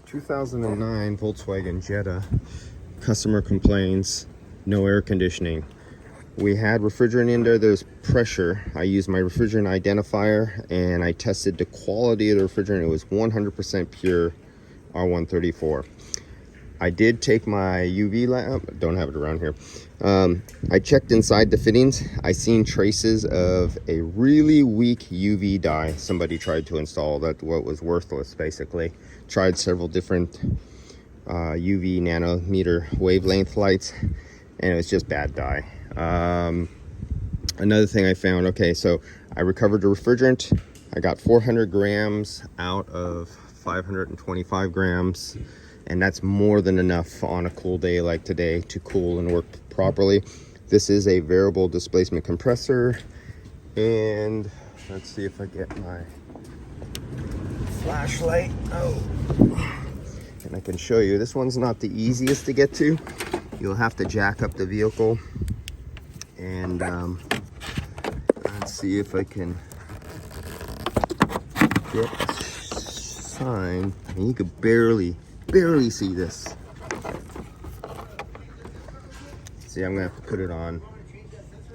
2009 Volkswagen Jetta. Customer complains, no air conditioning. We had refrigerant in there, there's pressure. I used my refrigerant identifier and I tested the quality of the refrigerant. It was 100% pure R134. I did take my UV lamp, don't have it around here. I checked inside the fittings. I seen traces of a really weak UV dye somebody tried to install that what was worthless basically. Tried several different UV nanometer wavelength lights and it was just bad dye. Another thing I found, okay, so I recovered the refrigerant. I got 400 grams out of 525 grams. And that's more than enough on a cool day like today to cool and work properly. This is a variable displacement compressor. And let's see if I get my flashlight. Oh, and I can show you. This one's not the easiest to get to. You'll have to jack up the vehicle. And let's see if I can get a sign. And you could barely see this. See, I'm gonna have to put it on.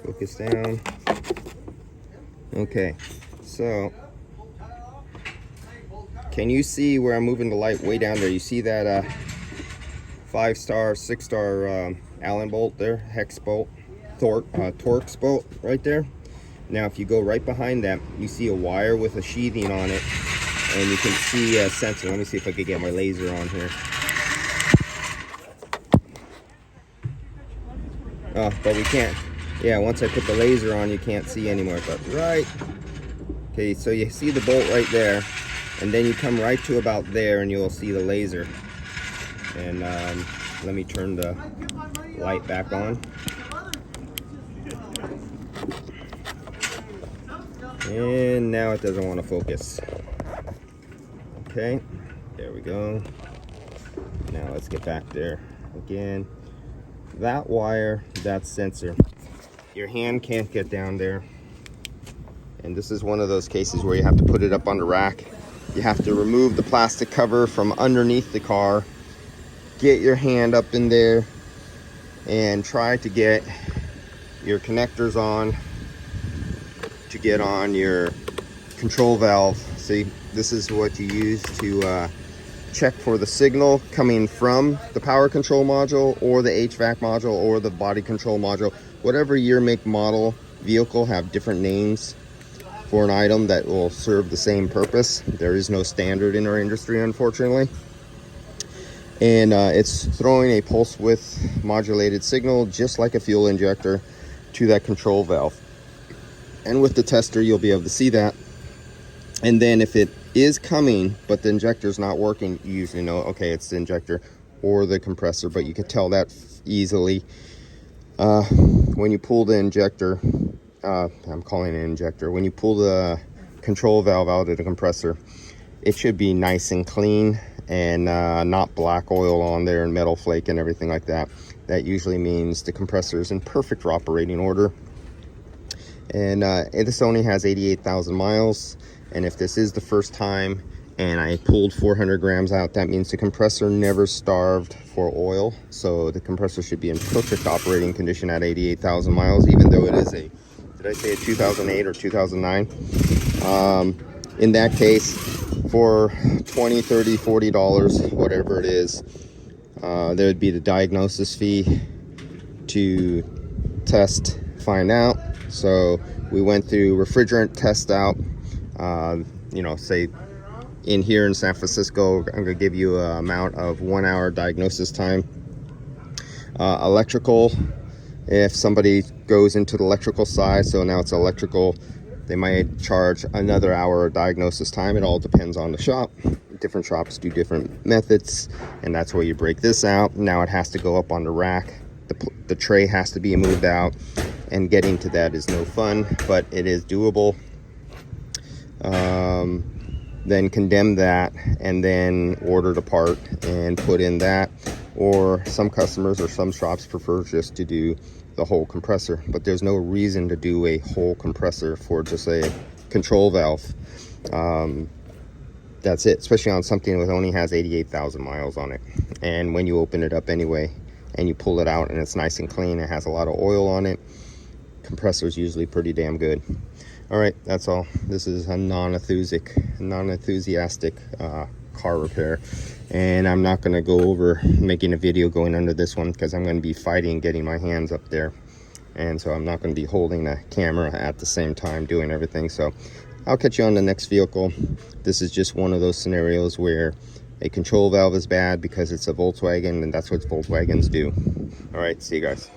Focus down. Okay, so can you see where I'm moving the light way down there? You see that 5-star, 6-star Allen bolt there, hex bolt, Torx bolt right there. Now, if you go right behind that, you see a wire with a sheathing on it. And you can see a sensor. Let me see if I can get my laser on here. Oh, but we can't. Yeah, once I put the laser on, you can't see anymore. But right. Okay, so you see the bolt right there. And then you come right to about there and you'll see the laser. And let me turn the light back on. And now it doesn't want to focus. Okay, there we go. Now let's get back there again. That wire, that sensor, your hand can't get down there. And this is one of those cases where you have to put it up on the rack. You have to remove the plastic cover from underneath the car, get your hand up in there and try to get your connectors on to get on your control valve. See, this is what you use to check for the signal coming from the power control module or the HVAC module or the body control module. Whatever year, make, model vehicle have different names for an item that will serve the same purpose. There is no standard in our industry, unfortunately. And it's throwing a pulse width modulated signal just like a fuel injector to that control valve. And with the tester, you'll be able to see that. And then if it is coming, but the injector's not working, you usually know, okay, it's the injector or the compressor, but you could tell that easily. When you pull the injector, I'm calling it an injector, when you pull the control valve out of the compressor, it should be nice and clean and not black oil on there and metal flake and everything like that. That usually means the compressor is in perfect operating order. And this only has 88,000 miles. And if this is the first time and I pulled 400 grams out, that means the compressor never starved for oil. So the compressor should be in perfect operating condition at 88,000 miles, even though it is a, did I say a 2008 or 2009? In that case, for $20, $30, $40, whatever it is, there would be the diagnosis fee to test, find out. So we went through refrigerant test out, you know, say in here in San Francisco, I'm going to give you an amount of 1 hour diagnosis time. Electrical, if somebody goes into the electrical side, so now it's electrical, they might charge another hour of diagnosis time. It all depends on the shop. Different shops do different methods, and that's where you break this out. Now it has to go up on the rack. The tray has to be moved out, and getting to that is no fun, but it is doable. Then condemn that and then order the part and put in that. Or some customers or some shops prefer just to do the whole compressor, but there's no reason to do a whole compressor for just a control valve. that's it, especially on something that only has 88,000 miles on it. And when you open it up anyway and you pull it out and it's nice and clean, it has a lot of oil on it, compressor is usually pretty damn good. All right, that's all. This is a non-enthusiastic car repair, and I'm not going to go over making a video going under this one because I'm going to be fighting getting my hands up there, and so I'm not going to be holding the camera at the same time doing everything. So I'll catch you on the next vehicle. This is just one of those scenarios where a control valve is bad because it's a Volkswagen, and that's what Volkswagens do. All right, see you guys.